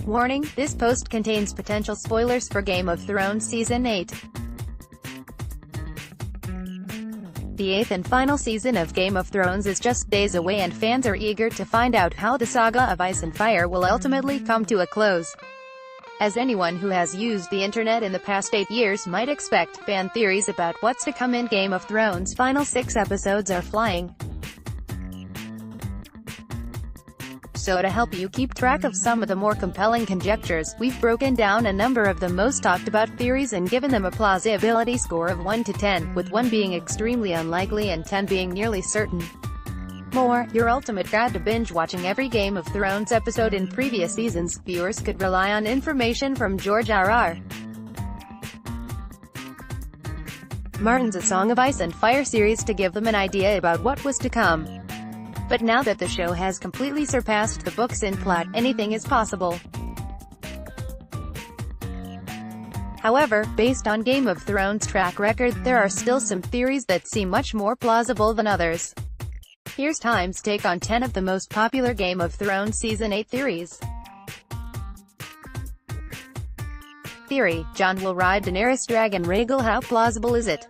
Warning, this post contains potential spoilers for Game of Thrones Season 8. The 8th and final season of Game of Thrones is just days away and fans are eager to find out how the saga of Ice and Fire will ultimately come to a close. As anyone who has used the internet in the past 8 years might expect, fan theories about what's to come in Game of Thrones' final 6 episodes are flying. So to help you keep track of some of the more compelling conjectures, we've broken down a number of the most talked about theories and given them a plausibility score of 1 to 10, with 1 being extremely unlikely and 10 being nearly certain. Your ultimate guide to binge-watching every Game of Thrones episode in previous seasons. Viewers could rely on information from George R.R. Martin's A Song of Ice and Fire series to give them an idea about what was to come. But now that the show has completely surpassed the books in plot, anything is possible. However, based on Game of Thrones' track record, there are still some theories that seem much more plausible than others. Here's Time's take on 10 of the most popular Game of Thrones Season 8 theories. Theory: Jon will ride Daenerys' dragon Rhaegal. How plausible is it?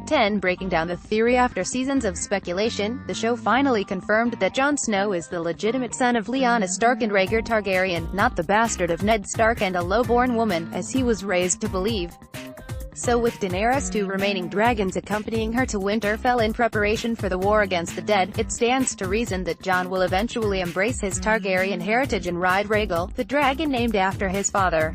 10. Breaking down the theory. After seasons of speculation, the show finally confirmed that Jon Snow is the legitimate son of Lyanna Stark and Rhaegar Targaryen, not the bastard of Ned Stark and a low-born woman, as he was raised to believe. So with Daenerys' 2 remaining dragons accompanying her to Winterfell in preparation for the war against the dead, it stands to reason that Jon will eventually embrace his Targaryen heritage and ride Rhaegal, the dragon named after his father.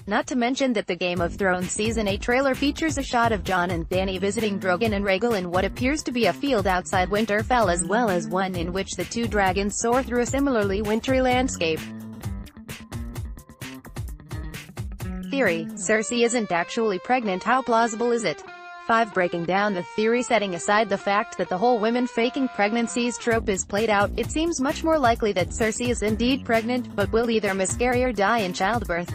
Not to mention that the Game of Thrones Season 8 trailer features a shot of Jon and Dany visiting Drogon and Rhaegal in what appears to be a field outside Winterfell, as well as one in which the 2 dragons soar through a similarly wintry landscape. Theory: Cersei isn't actually pregnant. How plausible is it? 5. Breaking down the theory. Setting aside the fact that the whole women faking pregnancies trope is played out, it seems much more likely that Cersei is indeed pregnant, but will either miscarry or die in childbirth.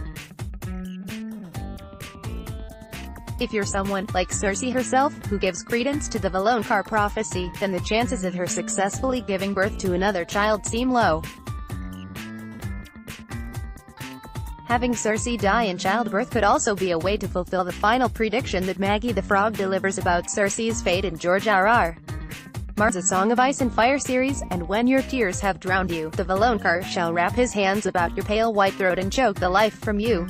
If you're someone, like Cersei herself, who gives credence to the Valonqar prophecy, then the chances of her successfully giving birth to another child seem low. Having Cersei die in childbirth could also be a way to fulfill the final prediction that Maggie the Frog delivers about Cersei's fate in George R.R. Martin's A Song of Ice and Fire series. And when your tears have drowned you, the Valonqar shall wrap his hands about your pale white throat and choke the life from you.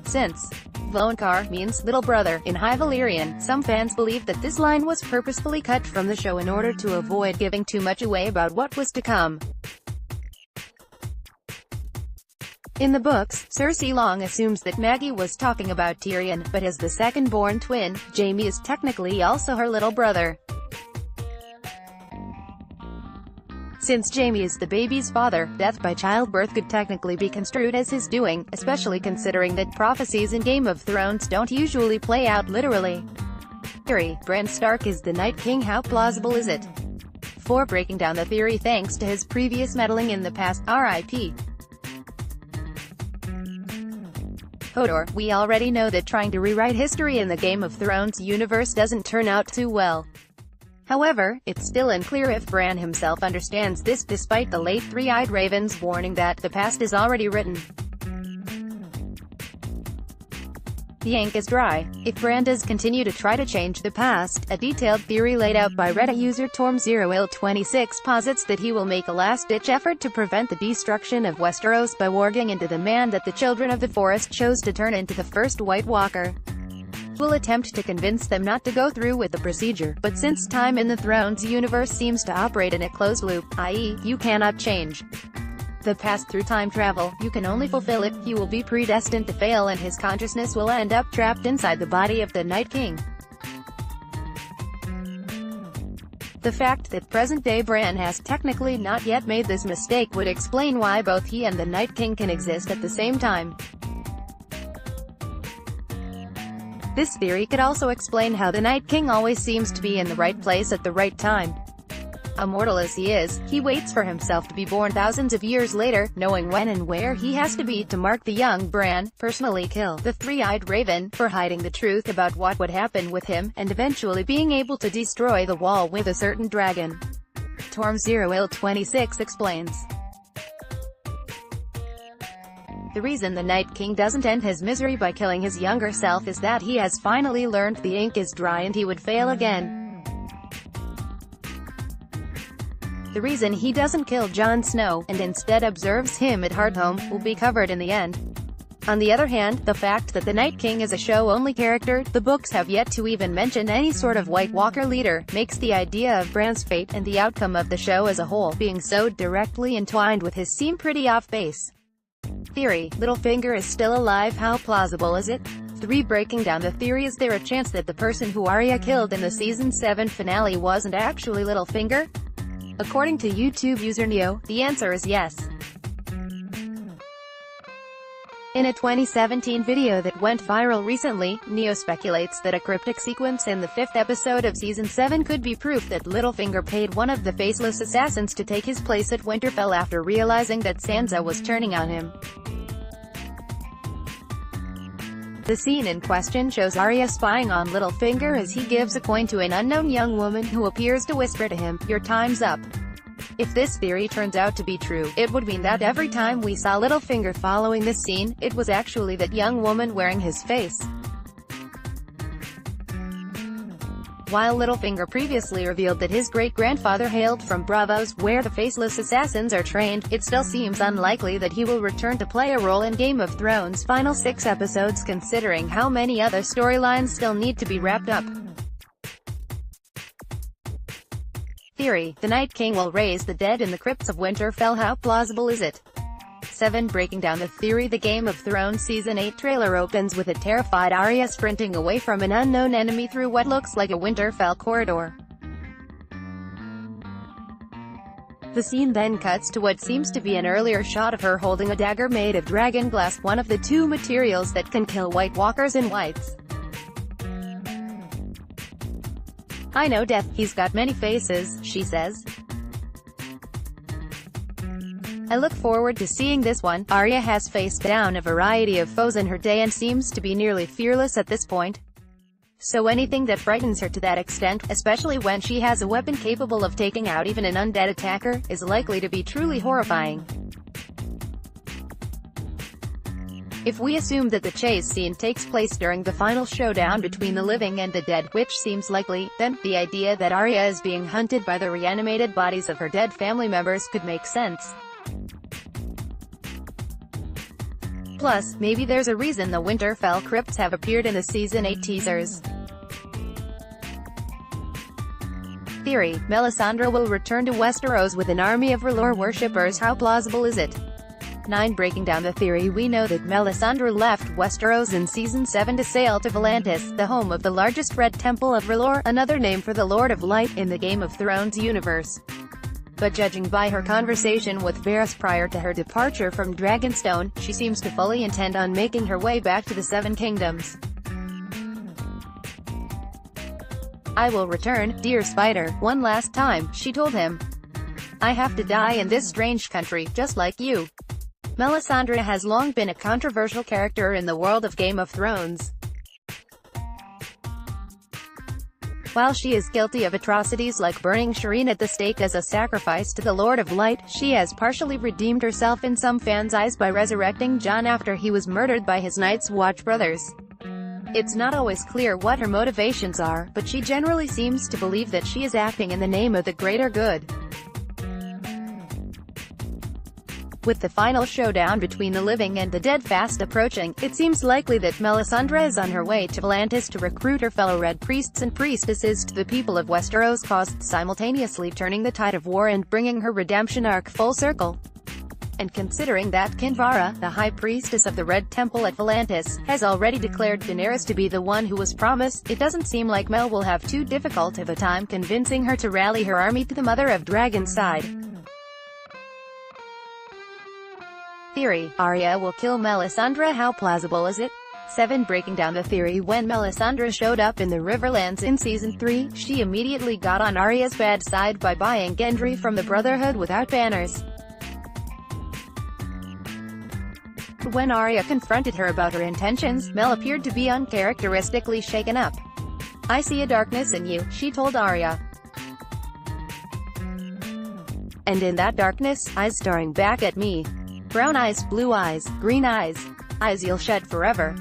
Since Valonqar means little brother in High Valyrian, some fans believe that this line was purposefully cut from the show in order to avoid giving too much away about what was to come. In the books, Cersei long assumes that Maggie was talking about Tyrion, but as the second-born twin, Jaime is technically also her little brother. Since Jaime is the baby's father, death by childbirth could technically be construed as his doing, especially considering that prophecies in Game of Thrones don't usually play out literally. Theory: Bran Stark is the Night King. How plausible is it? 4. Breaking down the theory. Thanks to his previous meddling in the past, R.I.P. Hodor. We already know that trying to rewrite history in the Game of Thrones universe doesn't turn out too well. However, it's still unclear if Bran himself understands this, despite the late Three-Eyed Raven's warning that the past is already written. The ink is dry. If Bran does continue to try to change the past, a detailed theory laid out by Reddit user Torm0il26 posits that he will make a last-ditch effort to prevent the destruction of Westeros by warging into the man that the Children of the Forest chose to turn into the first White Walker. He will attempt to convince them not to go through with the procedure, but since time in the Thrones universe seems to operate in a closed loop, i.e., you cannot change the past through time travel, you can only fulfill it, he will be predestined to fail and his consciousness will end up trapped inside the body of the Night King. The fact that present-day Bran has technically not yet made this mistake would explain why both he and the Night King can exist at the same time. This theory could also explain how the Night King always seems to be in the right place at the right time. Immortal as he is, he waits for himself to be born thousands of years later, knowing when and where he has to be to mark the young Bran, personally kill the Three-Eyed Raven for hiding the truth about what would happen with him, and eventually being able to destroy the wall with a certain dragon. Torm0il26 explains. The reason the Night King doesn't end his misery by killing his younger self is that he has finally learned the ink is dry and he would fail again. The reason he doesn't kill Jon Snow, and instead observes him at Hardhome, will be covered in the end. On the other hand, the fact that the Night King is a show-only character, the books have yet to even mention any sort of White Walker leader, makes the idea of Bran's fate and the outcome of the show as a whole being so directly entwined with his seem pretty off base. Theory: Littlefinger is still alive. How plausible is it? 3. Breaking down the theory: is there a chance that the person who Arya killed in the Season 7 finale wasn't actually Littlefinger? According to YouTube user Neo, the answer is yes. In a 2017 video that went viral recently, Neo speculates that a cryptic sequence in the 5th episode of Season 7 could be proof that Littlefinger paid one of the faceless assassins to take his place at Winterfell after realizing that Sansa was turning on him. The scene in question shows Arya spying on Littlefinger as he gives a coin to an unknown young woman who appears to whisper to him, "Your time's up." If this theory turns out to be true, it would mean that every time we saw Littlefinger following this scene, it was actually that young woman wearing his face. While Littlefinger previously revealed that his great-grandfather hailed from Braavos, where the faceless assassins are trained, it still seems unlikely that he will return to play a role in Game of Thrones' final 6 episodes considering how many other storylines still need to be wrapped up. Theory: the Night King will raise the dead in the crypts of Winterfell. How plausible is it? 7. Breaking down the theory: the Game of Thrones Season 8 trailer opens with a terrified Arya sprinting away from an unknown enemy through what looks like a Winterfell corridor. The scene then cuts to what seems to be an earlier shot of her holding a dagger made of dragon glass, one of the 2 materials that can kill White Walkers and Whites. "I know death, he's got many faces," she says. "I look forward to seeing this one." Arya has faced down a variety of foes in her day and seems to be nearly fearless at this point. So anything that frightens her to that extent, especially when she has a weapon capable of taking out even an undead attacker, is likely to be truly horrifying. If we assume that the chase scene takes place during the final showdown between the living and the dead, which seems likely, then the idea that Arya is being hunted by the reanimated bodies of her dead family members could make sense. Plus, maybe there's a reason the Winterfell crypts have appeared in the Season 8 teasers. Theory: Melisandre will return to Westeros with an army of R'hllor worshippers. How plausible is it? 9. Breaking down the theory: we know that Melisandre left Westeros in Season 7 to sail to Volantis, the home of the largest Red Temple of R'hllor, another name for the Lord of Light in the Game of Thrones universe. But judging by her conversation with Varys prior to her departure from Dragonstone, she seems to fully intend on making her way back to the Seven Kingdoms. "I will return, dear Spider, one last time," she told him. "I have to die in this strange country, just like you." Melisandre has long been a controversial character in the world of Game of Thrones. While she is guilty of atrocities like burning Shireen at the stake as a sacrifice to the Lord of Light, she has partially redeemed herself in some fans' eyes by resurrecting Jon after he was murdered by his Night's Watch brothers. It's not always clear what her motivations are, but she generally seems to believe that she is acting in the name of the greater good. With the final showdown between the living and the dead fast approaching, it seems likely that Melisandre is on her way to Volantis to recruit her fellow Red Priests and Priestesses to the people of Westeros' cause, simultaneously turning the tide of war and bringing her redemption arc full circle. And considering that Kinvara, the High Priestess of the Red Temple at Volantis, has already declared Daenerys to be the one who was promised, it doesn't seem like Mel will have too difficult of a time convincing her to rally her army to the Mother of Dragon's side. Theory: Arya will kill Melisandre. How plausible is it? 7. Breaking down the theory: when Melisandre showed up in the Riverlands in Season 3, she immediately got on Arya's bad side by buying Gendry from the Brotherhood without banners. When Arya confronted her about her intentions, Mel appeared to be uncharacteristically shaken up. "I see a darkness in you," she told Arya. "And in that darkness, eyes staring back at me." Brown eyes, blue eyes, green eyes. Eyes you'll shed forever.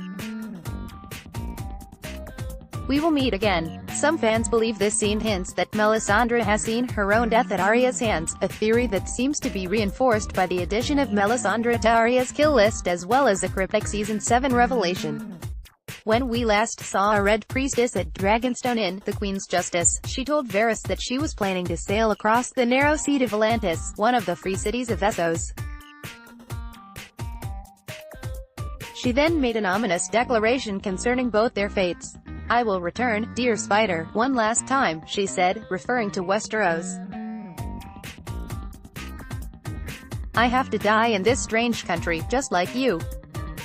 We will meet again. Some fans believe this scene hints that Melisandre has seen her own death at Arya's hands, a theory that seems to be reinforced by the addition of Melisandre to Arya's kill list as well as the cryptic Season 7 revelation. When we last saw a Red Priestess at Dragonstone Inn, the Queen's Justice, she told Varys that she was planning to sail across the narrow sea to Volantis, one of the free cities of Essos. She then made an ominous declaration concerning both their fates. "I will return, dear Spider, one last time," she said, referring to Westeros. "I have to die in this strange country, just like you."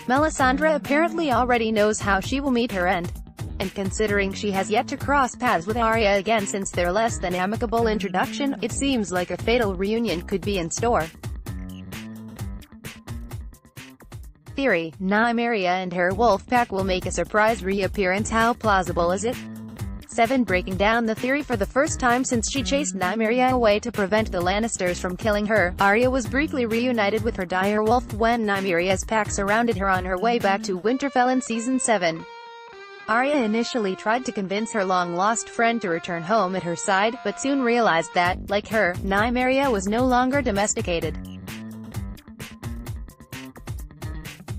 Melisandre apparently already knows how she will meet her end. And considering she has yet to cross paths with Arya again since their less than amicable introduction, it seems like a fatal reunion could be in store. Theory: Nymeria and her wolf pack will make a surprise reappearance. How plausible is it? 7. Breaking down the theory. For the first time since she chased Nymeria away to prevent the Lannisters from killing her, Arya was briefly reunited with her dire wolf when Nymeria's pack surrounded her on her way back to Winterfell in Season 7. Arya initially tried to convince her long-lost friend to return home at her side, but soon realized that, like her, Nymeria was no longer domesticated.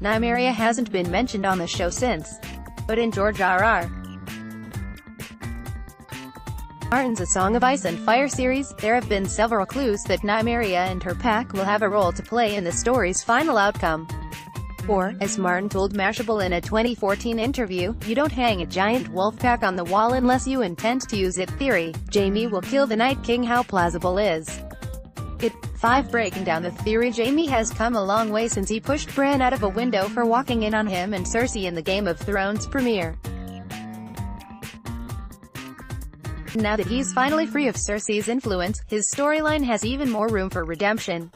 Nymeria hasn't been mentioned on the show since. But in George R.R. Martin's A Song of Ice and Fire series, there have been several clues that Nymeria and her pack will have a role to play in the story's final outcome. Or, as Martin told Mashable in a 2014 interview, "You don't hang a giant wolf pack on the wall unless you intend to use it." Theory: Jaime will kill the Night King. How plausible is it? 5. Breaking down the theory. Jaime has come a long way since he pushed Bran out of a window for walking in on him and Cersei in the Game of Thrones premiere. Now that he's finally free of Cersei's influence, his storyline has even more room for redemption.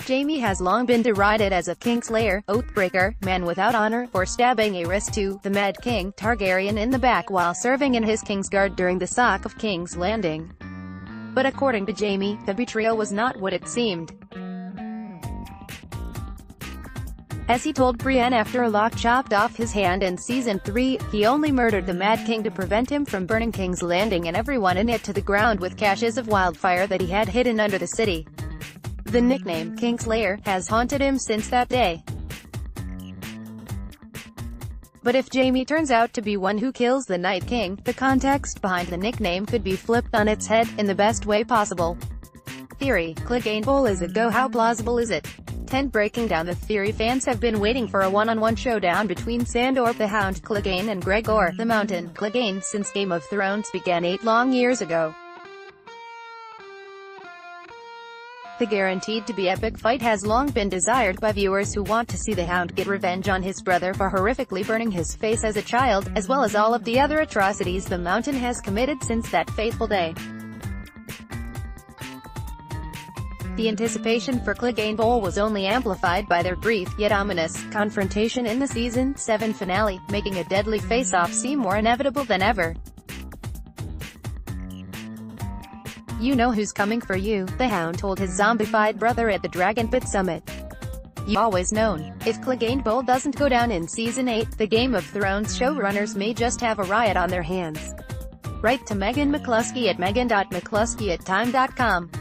Jaime has long been derided as a Kingslayer, Oathbreaker, man without honor, for stabbing Aerys to the Mad King Targaryen in the back while serving in his Kingsguard during the sack of King's Landing. But according to Jaime, the betrayal was not what it seemed. As he told Brienne after Locke chopped off his hand in Season 3, he only murdered the Mad King to prevent him from burning King's Landing and everyone in it to the ground with caches of wildfire that he had hidden under the city. The nickname, Kingslayer, has haunted him since that day. But if Jaime turns out to be one who kills the Night King, the context behind the nickname could be flipped on its head, in the best way possible. Theory: Clegane Bowl is a go. How plausible is it? 10. Breaking down the theory. Fans have been waiting for a one-on-one showdown between Sandor the Hound Clegane and Gregor the Mountain Clegane since Game of Thrones began 8 long years ago. The guaranteed-to-be epic fight has long been desired by viewers who want to see the Hound get revenge on his brother for horrifically burning his face as a child, as well as all of the other atrocities the Mountain has committed since that fateful day. The anticipation for Clegane Bowl was only amplified by their brief, yet ominous, confrontation in the Season 7 finale, making a deadly face-off seem more inevitable than ever. "You know who's coming for you," the Hound told his zombified brother at the Dragon Pit Summit. "You've always known. If Clegane Bowl doesn't go down in Season 8, the Game of Thrones showrunners may just have a riot on their hands." Write to Megan McCluskey at megan.mccluskey@time.com.